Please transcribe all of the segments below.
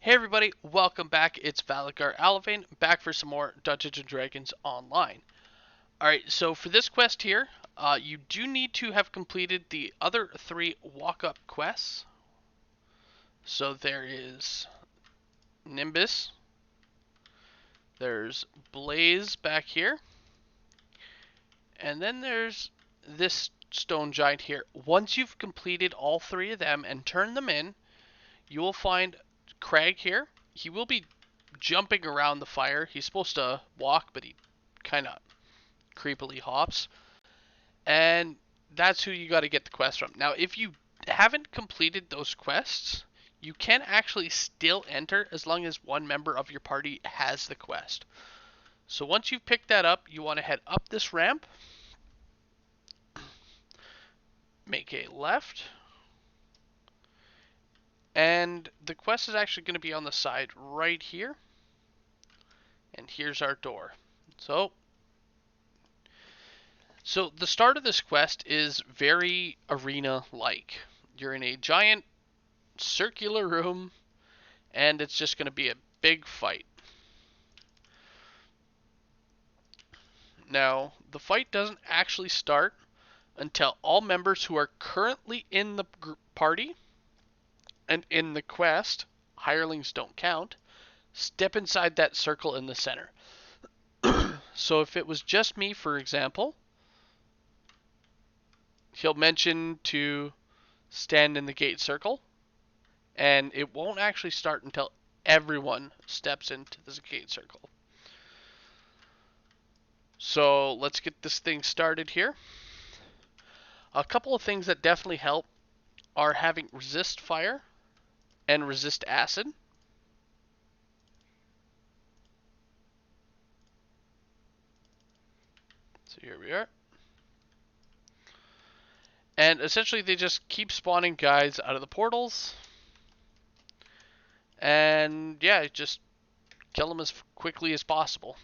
Hey everybody, welcome back. It's Valagar Aloevain, back for some more Dungeons & Dragons Online. Alright, so for this quest here, you do need to have completed the other three walk-up quests. So there is Nimbus, there's Blaze back here, and then there's this stone giant here. Once you've completed all three of them and turned them in, you will find Craig here. He will be jumping around the fire. He's supposed to walk, but he kind of creepily hops. And that's who you got to get the quest from. Now, if you haven't completed those quests, you can actually still enter as long as one member of your party has the quest. So once you've picked that up, you want to head up this ramp, make a left, and the quest is actually going to be on the side right here. And here's our door. So the start of this quest is very arena-like. You're in a giant circular room, and it's just going to be a big fight. Now, the fight doesn't actually start until all members who are currently in the party and in the quest, hirelings don't count, step inside that circle in the center. So if it was just me, for example, he'll mention to stand in the gate circle, and it won't actually start until everyone steps into this gate circle. So let's get this thing started here. A couple of things that definitely help are having resist fire and resist acid. So here we are. And essentially they just keep spawning guys out of the portals. And yeah, just kill them as quickly as possible.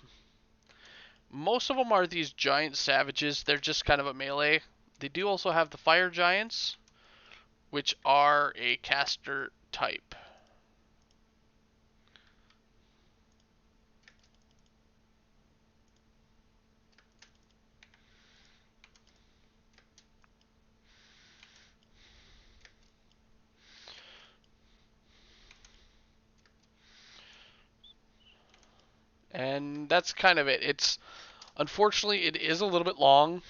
Most of them are these giant savages. They're just kind of a melee. They do also have the fire giants, which are a caster type. And that's kind of it. It's unfortunately it is a little bit long,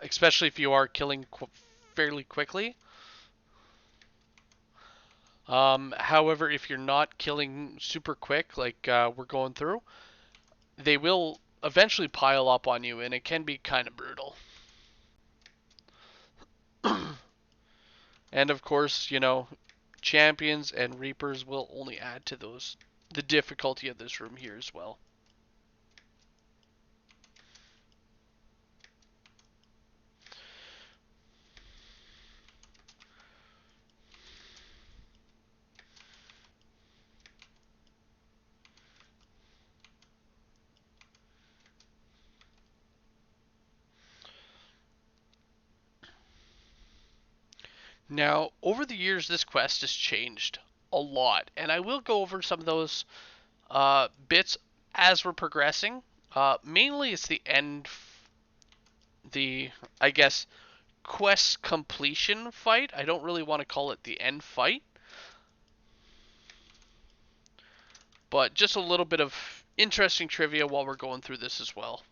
especially if you are killing fairly quickly. However, if you're not killing super quick, like we're going through, they will eventually pile up on you, and it can be kind of brutal. And of course, you know, champions and reapers will only add to the difficulty of this room here as well. Now, over the years, this quest has changed a lot, and I will go over some of those bits as we're progressing. Mainly, it's the end, I guess, quest completion fight. I don't really want to call it the end fight, but just a little bit of interesting trivia while we're going through this as well.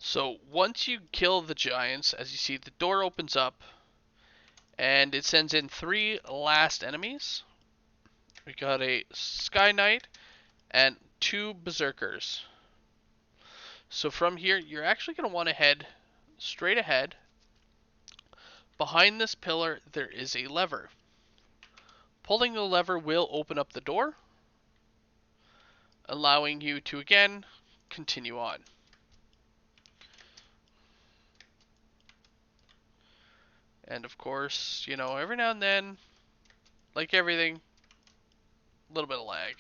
So once you kill the giants, as you see, the door opens up, and it sends in 3 last enemies. We got a Sky Knight and 2 Berserkers. So from here, you're actually going to want to head straight ahead. Behind this pillar, there is a lever. Pulling the lever will open up the door, allowing you to again continue on. And of course, you know, every now and then, like everything, a little bit of lag.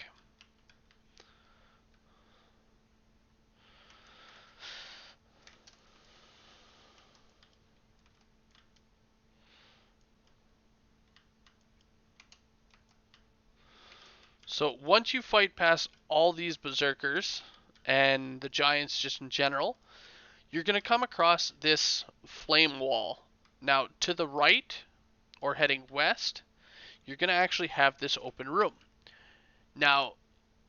So once you fight past all these berserkers and the giants just in general, you're going to come across this flame wall. Now, to the right, or heading west, you're going to actually have this open room. Now,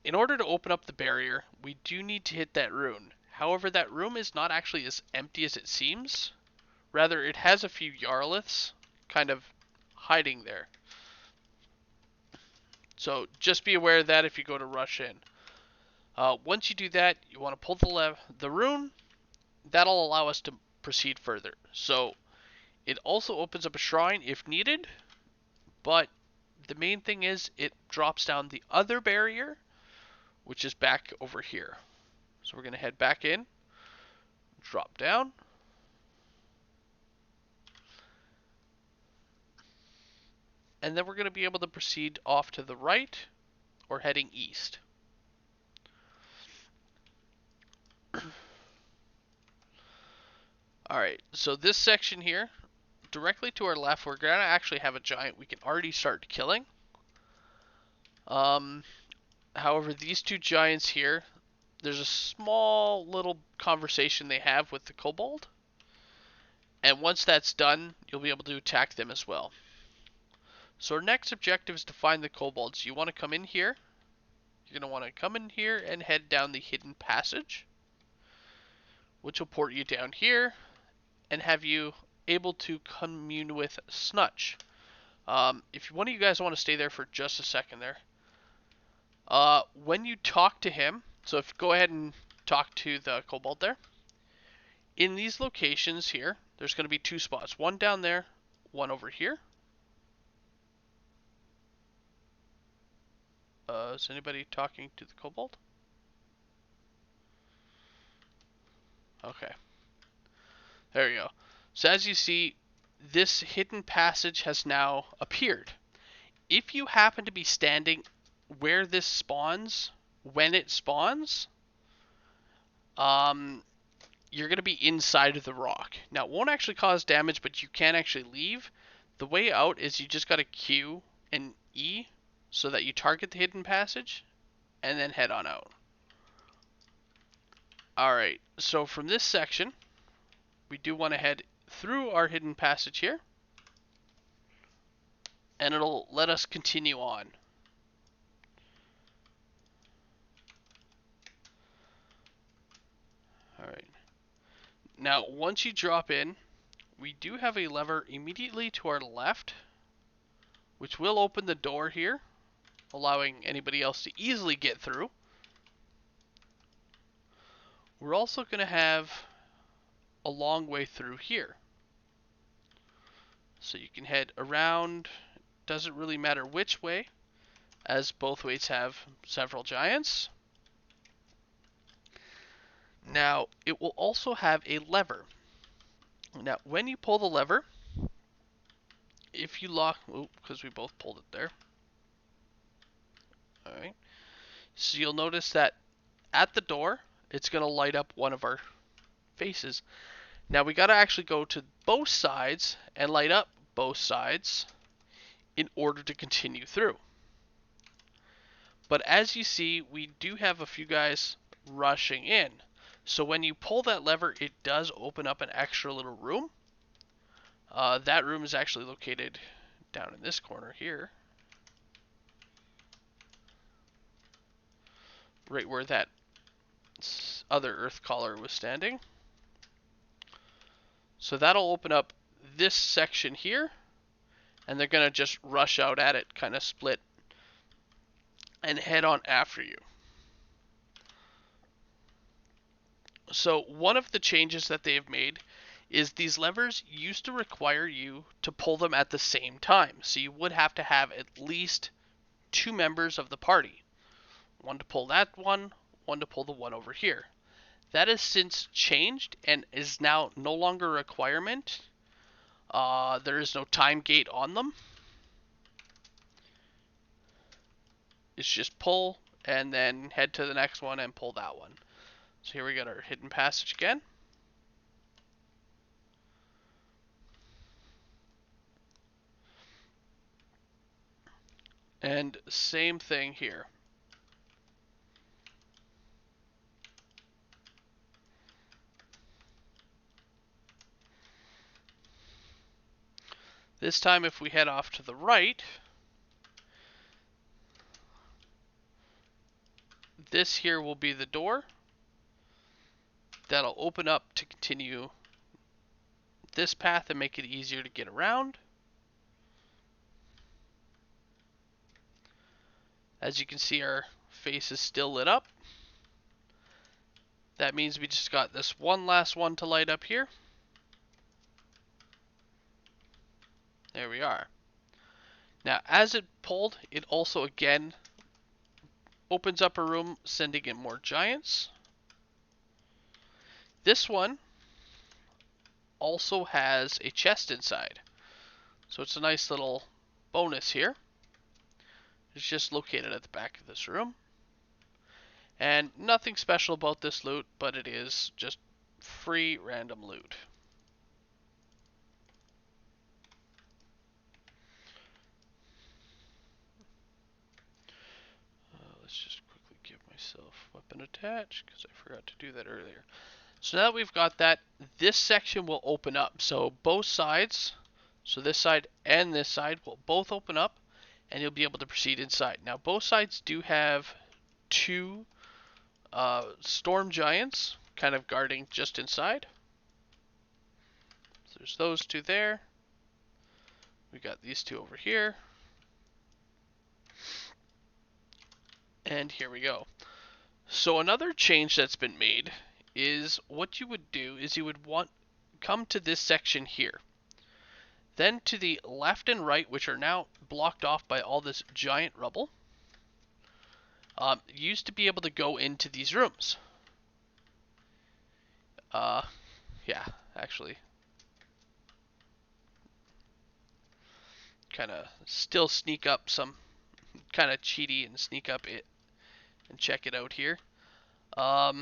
in order to open up the barrier, we do need to hit that rune. However, that room is not actually as empty as it seems. Rather, it has a few Yarliths kind of hiding there. So just be aware of that if you go to rush in. Once you do that, you want to pull the rune. That'll allow us to proceed further. So it also opens up a shrine if needed, but the main thing is it drops down the other barrier, which is back over here. So we're going to head back in, drop down, and then we're going to be able to proceed off to the right or heading east. Alright, so this section here, directly to our left, we're going to actually have a giant we can already start killing. However, these two giants here, there's a small little conversation they have with the kobold. And once that's done, you'll be able to attack them as well. So our next objective is to find the kobolds. You want to come in here. You're going to want to come in here and head down the hidden passage, which will port you down here and have you able to commune with Snutch. If one of you guys want to stay there for just a second there, when you talk to him, so if go ahead and talk to the kobold there. In these locations here, there's going to be two spots. One down there, one over here. Is anybody talking to the kobold? Okay. There you go. So as you see, this hidden passage has now appeared. If you happen to be standing where this spawns, when it spawns, you're going to be inside of the rock. Now, it won't actually cause damage, but you can actually leave. The way out is you just got to Q and E so that you target the hidden passage and then head on out. Alright, so from this section, we do want to head through our hidden passage here, and it'll let us continue on. Alright. Now, once you drop in, we do have a lever immediately to our left, which will open the door here, allowing anybody else to easily get through. We're also going to have a long way through here. So you can head around, doesn't really matter which way, as both ways have several giants. Now, it will also have a lever. Now, when you pull the lever, if you lock, because we both pulled it there. Alright. So you'll notice that at the door, it's going to light up one of our faces. Now we got to actually go to both sides and light up both sides in order to continue through. But as you see, we do have a few guys rushing in. So when you pull that lever, it does open up an extra little room. That room is actually located down in this corner here. Right where that other earth caller was standing. So that'll open up this section here, and they're going to just rush out at it, kind of split, and head on after you. So one of the changes that they have made is these levers used to require you to pull them at the same time. So you would have to have at least two members of the party. One to pull that one to pull the one over here. That has since changed and is now no longer a requirement. There is no time gate on them. It's just pull and then head to the next one and pull that one. So here we got our hidden passage again. And same thing here. This time if we head off to the right, this here will be the door. That'll open up to continue this path and make it easier to get around. As you can see, our face is still lit up. That means we just got this one last one to light up here. There we are. Now, as it pulled, it also again opens up a room, sending in more giants. This one also has a chest inside. So it's a nice little bonus here. It's just located at the back of this room. And nothing special about this loot, but it is just free random loot. Let's just quickly give myself weapon attach, because I forgot to do that earlier. So now that we've got that, this section will open up. So both sides, so this side and this side will both open up, and you'll be able to proceed inside. Now both sides do have two storm giants kind of guarding just inside. So there's those two there. We got these two over here. And here we go. So another change that's been made is what you would do is you would come to this section here. Then to the left and right, which are now blocked off by all this giant rubble, you used to be able to go into these rooms. Yeah, actually. Kind of still sneak up some, kind of cheaty and sneak up it and check it out here. Yeah.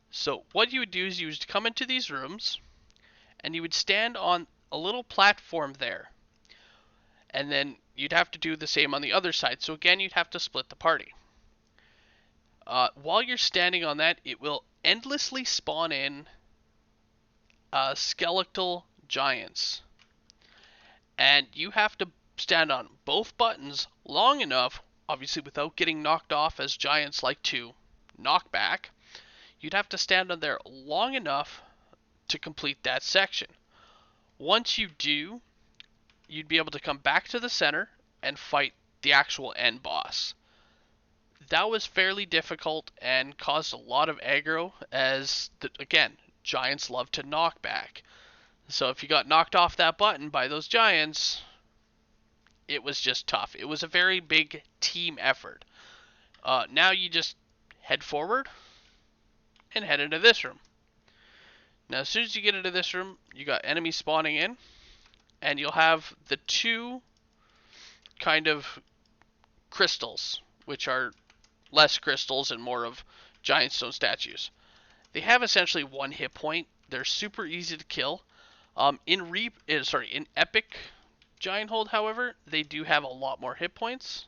So what you would do is you would come into these rooms, and you would stand on a little platform there. And then you'd have to do the same on the other side. So again, you'd have to split the party. While you're standing on that, it will endlessly spawn in skeletal giants. And you have to stand on both buttons long enough, obviously without getting knocked off, as giants like to knock back. You'd have to stand on there long enough to complete that section. Once you do, you'd be able to come back to the center and fight the actual end boss. That was fairly difficult and caused a lot of aggro, as, again, giants love to knock back. So if you got knocked off that button by those giants, it was just tough. It was a very big team effort. Now you just head forward and head into this room. Now as soon as you get into this room, you got enemies spawning in, and you'll have the two kind of crystals, which are less crystals and more of giant stone statues. They have essentially one hit point. They're super easy to kill. In Epic Gianthold, however, they do have a lot more hit points.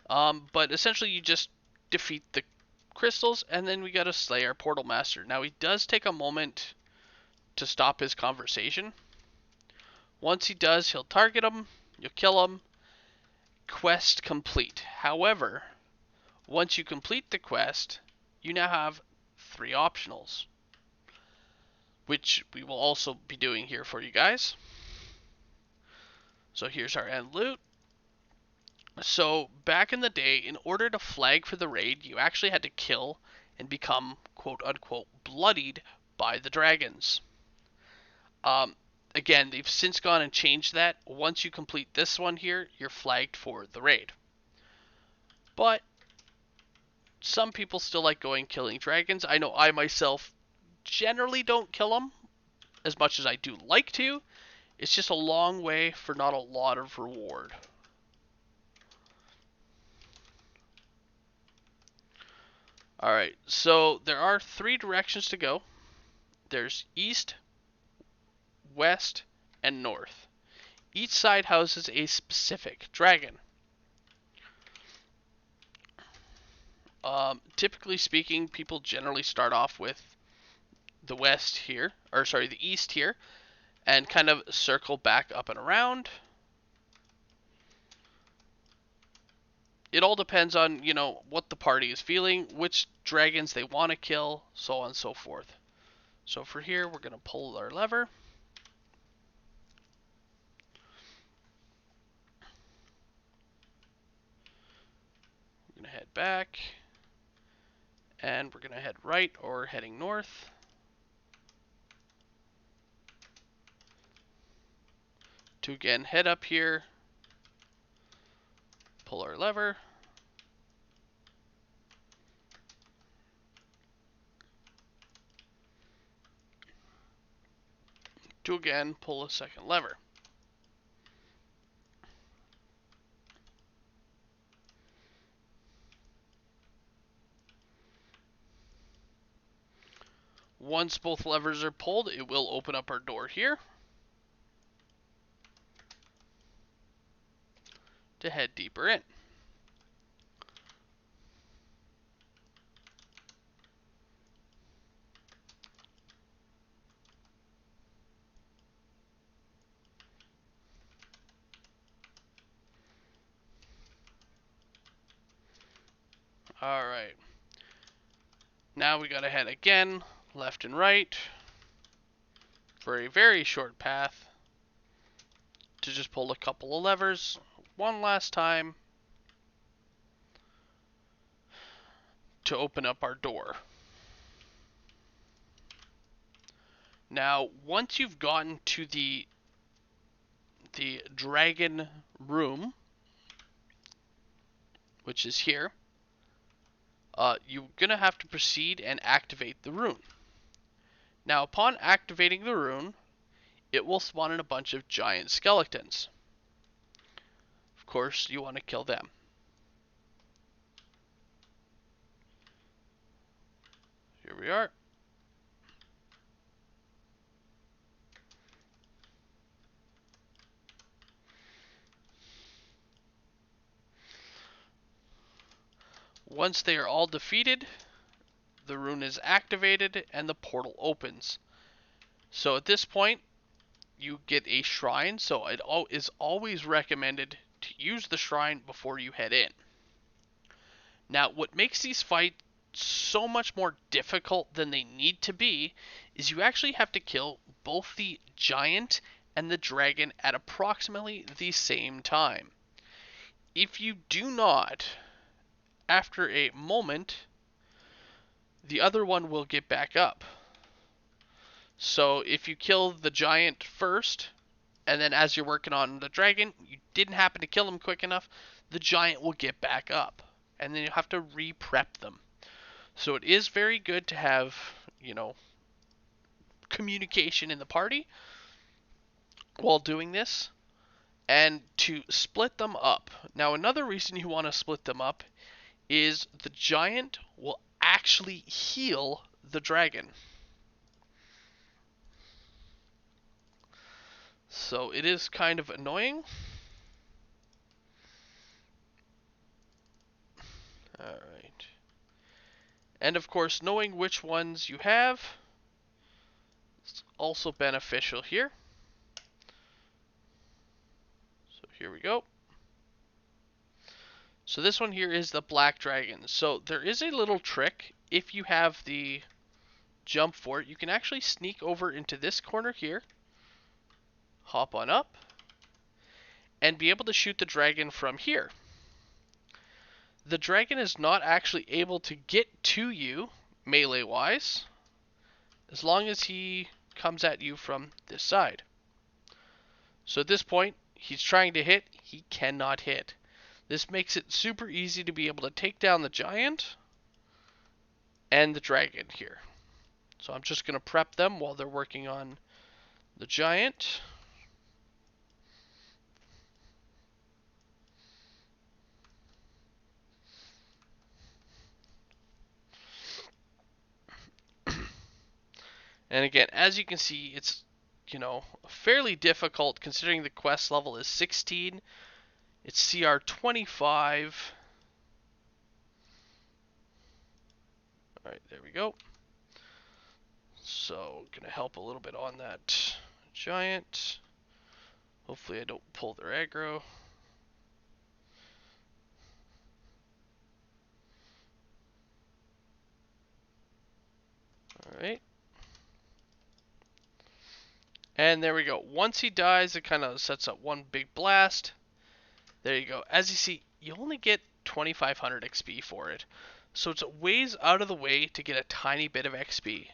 But essentially, you just defeat the crystals, and then we gotta slay our Portal Master. Now, he does take a moment to stop his conversation. Once he does, he'll target him, you'll kill him. Quest complete. However, once you complete the quest, you now have 3 optionals, which we will also be doing here for you guys. So here's our end loot. So back in the day, in order to flag for the raid, you actually had to kill and become quote-unquote bloodied by the dragons. Again, they've since gone and changed that. Once you complete this one here, you're flagged for the raid. But some people still like going killing dragons. I know I myself generally don't kill them as much as I do like to. It's just a long way for not a lot of reward. Alright, so there are 3 directions to go. There's east, west, and north. Each side houses a specific dragon. Typically speaking, people generally start off with the west here, or sorry, the east here, and kind of circle back up and around. It all depends on, you know, what the party is feeling, which dragons they want to kill, so on and so forth. So for here, we're going to pull our lever. We're going to head back. And we're going to head right or heading north. To again head up here. Pull our lever. To again pull a second lever. Once both levers are pulled, it will open up our door here to head deeper in. Alright. Now we gotta head again, left and right, for a very short path to just pull a couple of levers one last time to open up our door. Now, once you've gotten to the dragon room, which is here, you're gonna have to proceed and activate the rune. Now, upon activating the rune, it will spawn in a bunch of giant skeletons. Of course, you want to kill them. Here we are. Once they are all defeated, the rune is activated and the portal opens. So at this point, you get a shrine, so it is always recommended to use the shrine before you head in. Now, what makes these fights so much more difficult than they need to be is you actually have to kill both the giant and the dragon at approximately the same time. If you do not, after a moment, the other one will get back up. So if you kill the giant first, and then as you're working on the dragon, you didn't happen to kill him quick enough, the giant will get back up. And then you have to re-prep them. So it is very good to have, you know, communication in the party while doing this, and to split them up. Now, another reason you want to split them up is the giant will actually heal the dragon. So it is kind of annoying. Alright. And of course, knowing which ones you have is also beneficial here. So here we go. So this one here is the black dragon. So there is a little trick. If you have the jump for it, you can actually sneak over into this corner here, hop on up, and be able to shoot the dragon from here. The dragon is not actually able to get to you melee-wise as long as he comes at you from this side. So at this point, he's trying to hit, he cannot hit. This makes it super easy to be able to take down the giant and the dragon here. So I'm just going to prep them while they're working on the giant. And again, as you can see, it's, fairly difficult considering the quest level is 16. It's CR 25. Alright, there we go. So, gonna help a little bit on that giant. Hopefully I don't pull their aggro. Alright. And there we go. Once he dies, it kind of sets up one big blast. There you go. As you see, you only get 2,500 XP for it. So it's a ways out of the way to get a tiny bit of XP.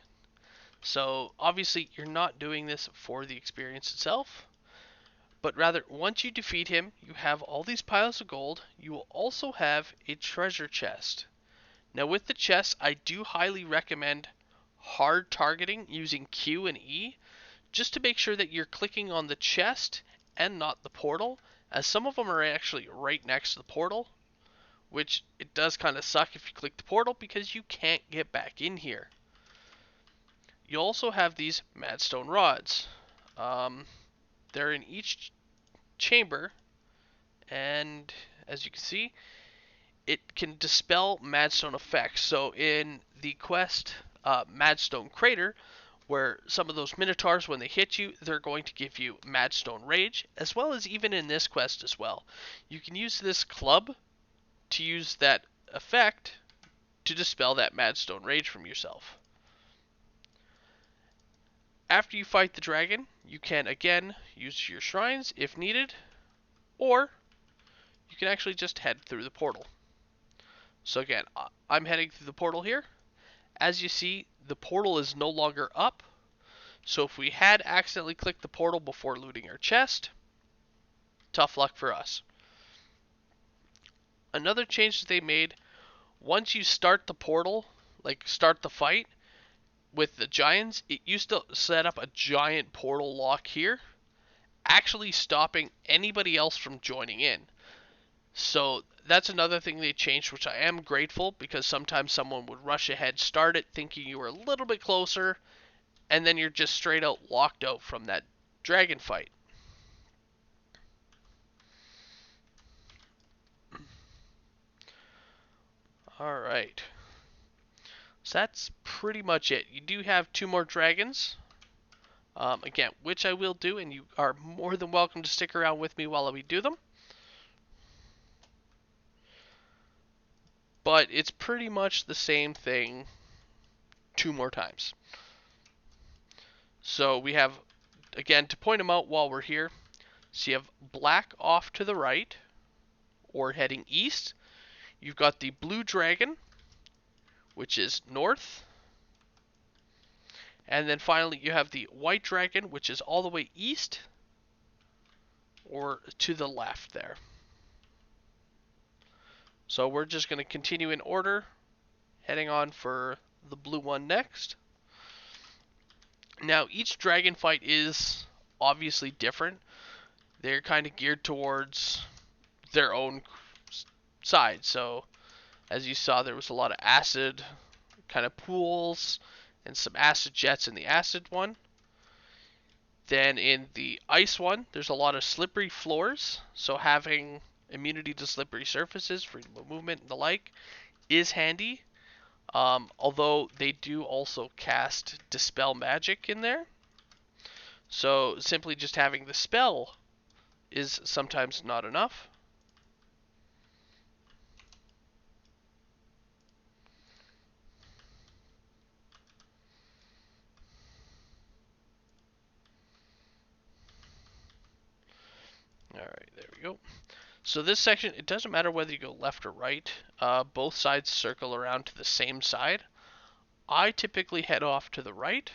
So obviously you're not doing this for the experience itself, but rather once you defeat him, you have all these piles of gold. You will also have a treasure chest. Now with the chest, I do highly recommend hard targeting using Q and E, just to make sure that you're clicking on the chest and not the portal, as some of them are actually right next to the portal, which it does kind of suck if you click the portal because you can't get back in here. You also have these madstone rods. They're in each chamber, and as you can see, it can dispel madstone effects. So in the quest Madstone Crater, where some of those minotaurs, when they hit you, they're going to give you madstone rage, as well as even in this quest as well. You can use this club to use that effect to dispel that madstone rage from yourself. After you fight the dragon, you can again use your shrines if needed, or you can actually just head through the portal. So again, I'm heading through the portal here. As you see, the portal is no longer up. So if we had accidentally clicked the portal before looting our chest, tough luck for us. Another change that they made, once you start the portal, like start the fight with the giants, it used to set up a giant portal lock here, actually stopping anybody else from joining in. So that's another thing they changed, which I am grateful, because sometimes someone would rush ahead, start it thinking you were a little bit closer, and then you're just straight out locked out from that dragon fight. Alright. So that's pretty much it. You do have 2 more dragons. Again, which I will do, and you are more than welcome to stick around with me while we do them. But it's pretty much the same thing 2 more times. So we have, again, to point them out while we're here, so you have black off to the right, or heading east. You've got the blue dragon, which is north. And then finally you have the white dragon, which is all the way east, or to the left there. So we're just going to continue in order, heading on for the blue one next. Now each dragon fight is obviously different. They're kind of geared towards their own side. So as you saw, there was a lot of acid kind of pools and some acid jets in the acid one. Then in the ice one, there's a lot of slippery floors, so having immunity to slippery surfaces, freedom of movement, and the like is handy. Although they do also cast Dispel Magic in there. So simply just having the spell is sometimes not enough. Alright, there we go. So this section, it doesn't matter whether you go left or right. Both sides circle around to the same side. I typically head off to the right,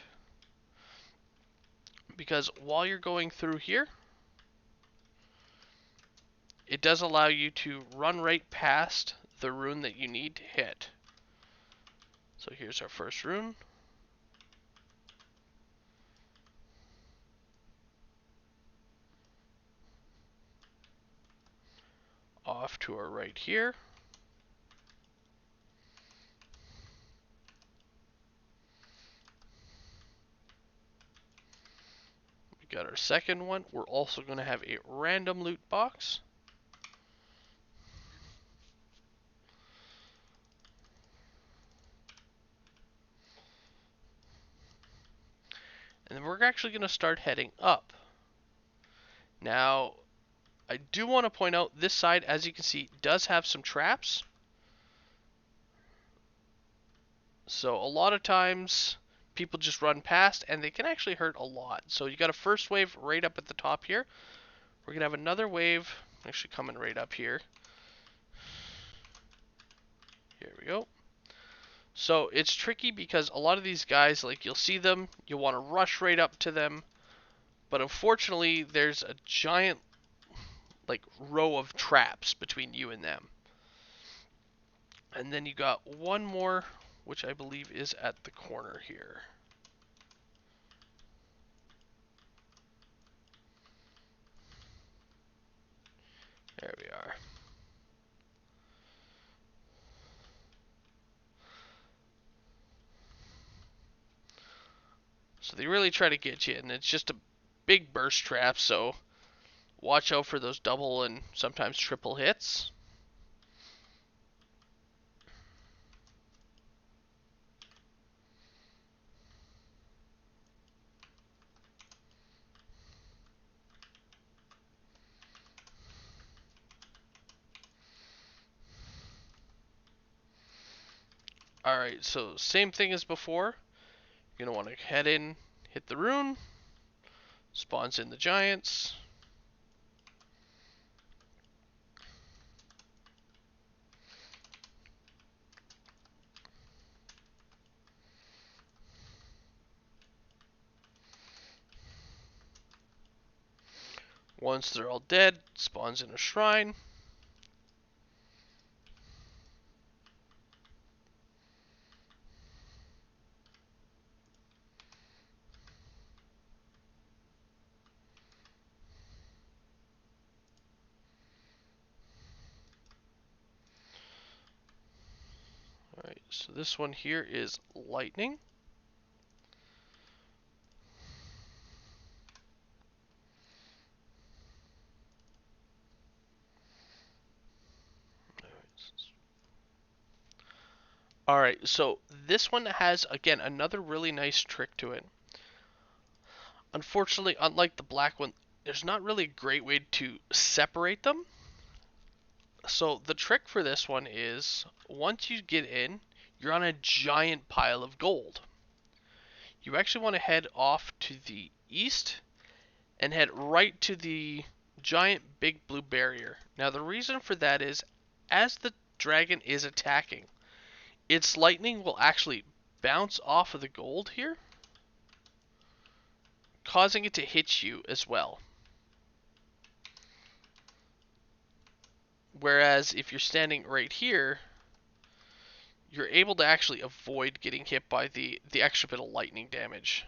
because while you're going through here, it does allow you to run right past the rune that you need to hit. So here's our first rune. off to our right here. We got our second one. We're also going to have a random loot box. And then we're actually going to start heading up. Now, I do want to point out this side, as you can see, does have some traps. So a lot of times people just run past and they can actually hurt a lot. So you got a first wave right up at the top here. We're going to have another wave actually coming right up here. Here we go. So it's tricky because a lot of these guys, like, you'll see them, you want to rush right up to them, but unfortunately there's a giant like row of traps between you and them. And then you got one more, which I believe is at the corner here. There we are. So they really try to get you, and it's just a big burst trap, so watch out for those double and sometimes triple hits. Alright, so same thing as before. You're going to want to head in, hit the rune, spawns in the giants. Once they're all dead, spawns in a shrine. Alright, so this one here is lightning. Alright, so this one has, again, another really nice trick to it. Unfortunately, unlike the black one, there's not really a great way to separate them. So the trick for this one is, once you get in, you're on a giant pile of gold. You actually want to head off to the east and head right to the giant big blue barrier. Now the reason for that is, as the dragon is attacking, its lightning will actually bounce off of the gold here, causing it to hit you as well. Whereas if you're standing right here, you're able to actually avoid getting hit by the extra bit of lightning damage.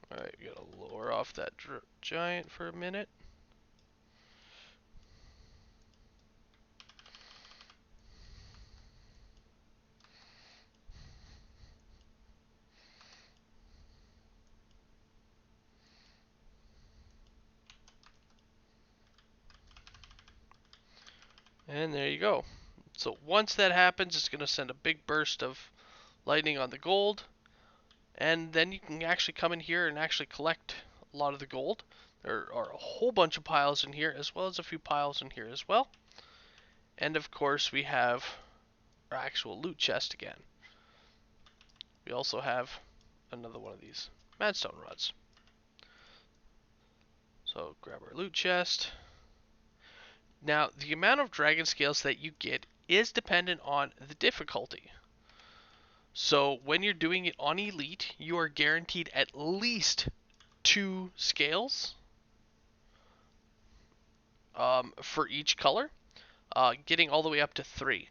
Alright, we gotta lower off that giant for a minute. And there you go. So once that happens, it's going to send a big burst of lightning on the gold. And then you can actually come in here and actually collect a lot of the gold. There are a whole bunch of piles in here, as well as a few piles in here as well. And of course, we have our actual loot chest again. We also have another one of these madstone rods. So grab our loot chest. Now, the amount of dragon scales that you get is dependent on the difficulty. So when you're doing it on Elite, you are guaranteed at least 2 scales for each color, getting all the way up to 3.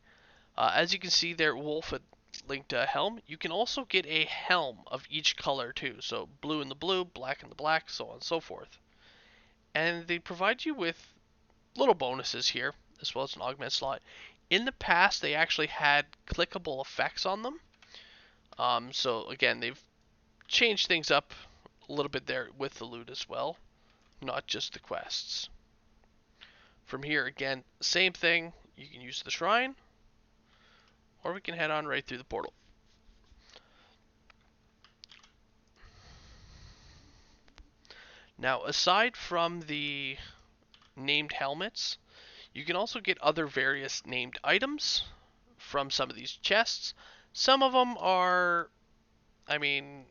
As you can see there, Wolf had linked a helm. You can also get a helm of each color too. So blue in the blue, black in the black, so on and so forth. And they provide you with little bonuses here, as well as an augment slot. In the past, they actually had clickable effects on them. So again, they've changed things up a little bit there with the loot as well, not just the quests. From here, again, same thing. You can use the shrine, or we can head on right through the portal. Now, aside from the named helmets, you can also get other various named items from some of these chests. Some of them are, I mean,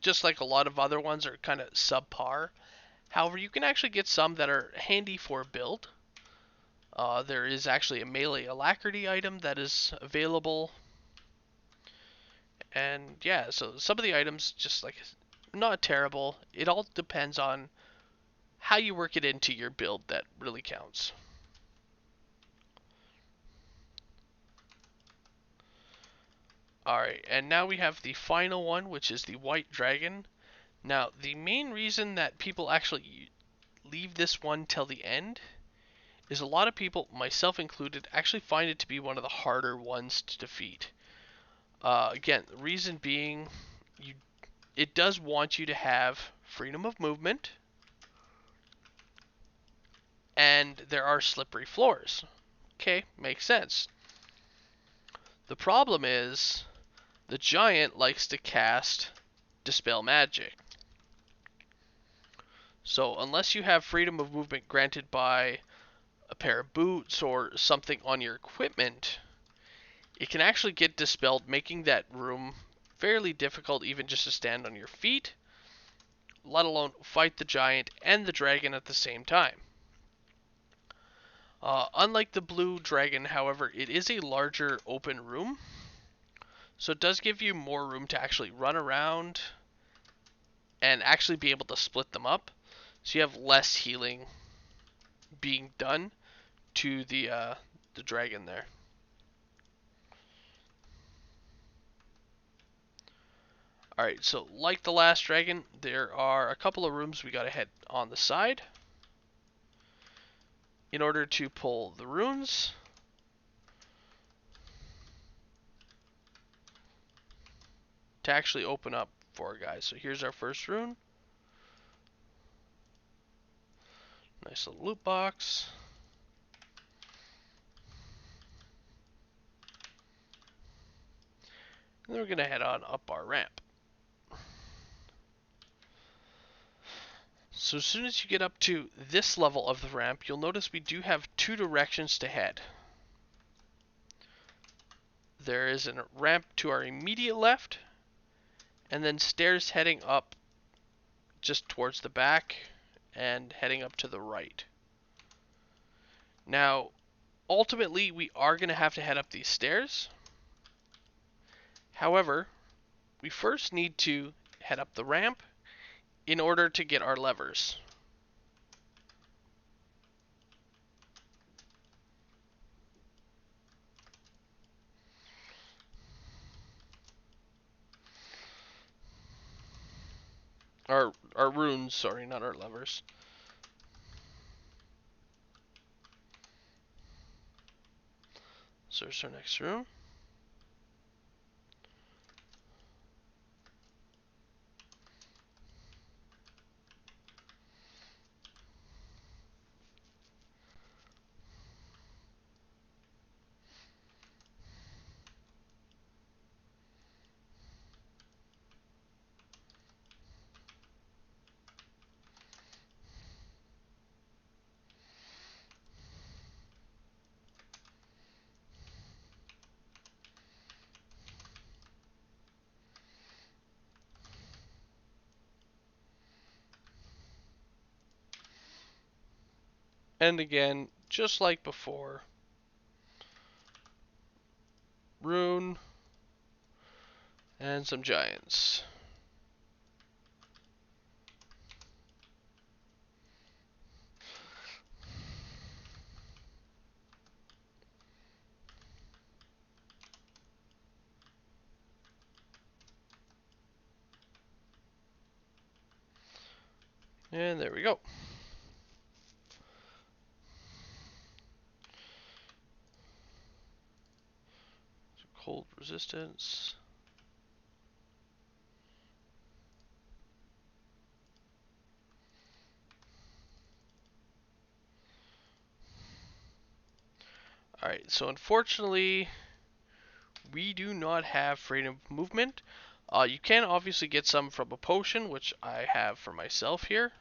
just like a lot of other ones, are kind of subpar. However, you can actually get some that are handy for a build. There is actually a melee alacrity item that is available. And yeah, so some of the items just like not terrible. It all depends on how you work it into your build that really counts. Alright, and now we have the final one, which is the White Dragon. Now, the main reason that people actually leave this one till the end is a lot of people, myself included, actually find it to be one of the harder ones to defeat. Again, the reason being, it does want you to have freedom of movement, and there are slippery floors. Okay, makes sense. The problem is, the giant likes to cast Dispel Magic. So unless you have freedom of movement granted by a pair of boots or something on your equipment, it can actually get dispelled, making that room fairly difficult even just to stand on your feet, let alone fight the giant and the dragon at the same time. Unlike the blue dragon, however, it is a larger open room, so it does give you more room to actually run around and actually be able to split them up, so you have less healing being done to the dragon there. Alright, so like the last dragon, there are a couple of rooms we gotta head on the side in order to pull the runes. To actually open up for our guys. So here's our first rune. Nice little loot box. And then we're gonna head on up our ramp. So as soon as you get up to this level of the ramp, you'll notice we do have 2 directions to head. There is a ramp to our immediate left, and then stairs heading up just towards the back and heading up to the right. Now, ultimately, we are going to have to head up these stairs. However, we first need to head up the ramp in order to get our levers. Our runes, sorry, not our levers. So there's our next room. And again, just like before, rune, And some giants. And there we go. Cold resistance. Alright, so unfortunately, we do not have freedom of movement. You can obviously get some from a potion, which I have for myself here.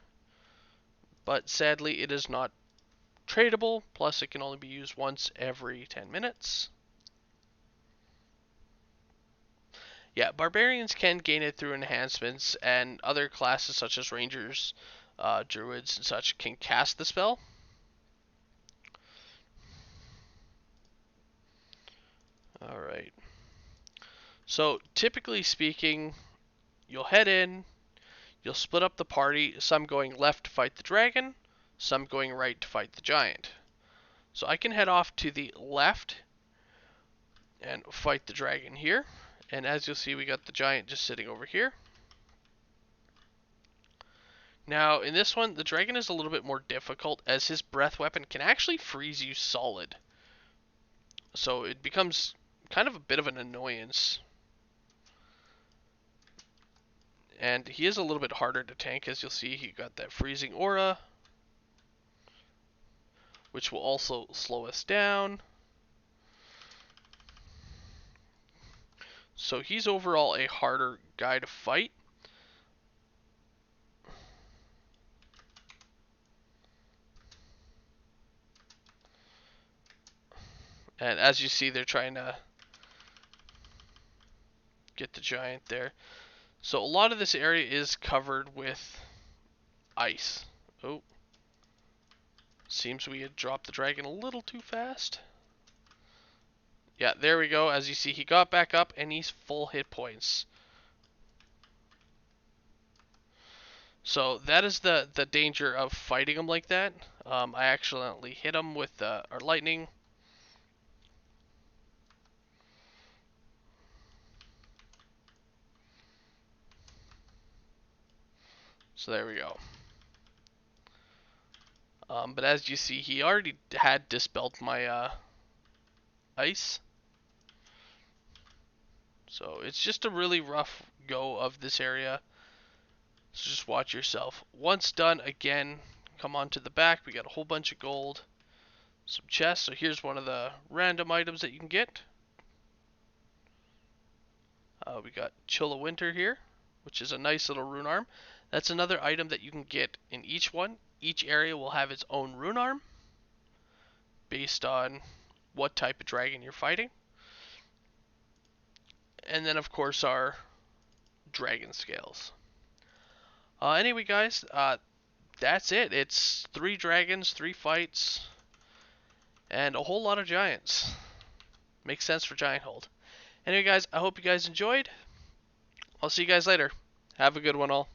But sadly, it is not tradable, plus it can only be used once every 10 minutes. Yeah, barbarians can gain it through enhancements, and other classes such as rangers, druids, and such can cast the spell. Alright. So, typically speaking, you'll head in, you'll split up the party, some going left to fight the dragon, some going right to fight the giant. So I can head off to the left and fight the dragon here. And as you'll see, we got the giant just sitting over here. Now, in this one, the dragon is a little bit more difficult as his breath weapon can actually freeze you solid. So it becomes kind of a bit of an annoyance. And he is a little bit harder to tank, as you'll see. He got that freezing aura, which will also slow us down. So he's overall a harder guy to fight. And as you see, they're trying to get the giant there. So a lot of this area is covered with ice. Oh. Seems we had dropped the dragon a little too fast. Yeah, there we go. As you see, he got back up and he's full hit points. So that is the danger of fighting him like that. I accidentally hit him with our lightning. So there we go. But as you see, he already had dispelled my ice. So it's just a really rough go of this area. So just watch yourself. Once done, again, come on to the back. We got a whole bunch of gold. Some chests. So here's one of the random items that you can get. We got Chill of Winter here, which is a nice little rune arm. That's another item that you can get in each one. Each area will have its own rune arm based on what type of dragon you're fighting. And then, of course, our dragon scales. Anyway, guys, that's it. It's 3 dragons, 3 fights, and a whole lot of giants. Makes sense for Gianthold. Anyway, guys, I hope you guys enjoyed. I'll see you guys later. Have a good one all.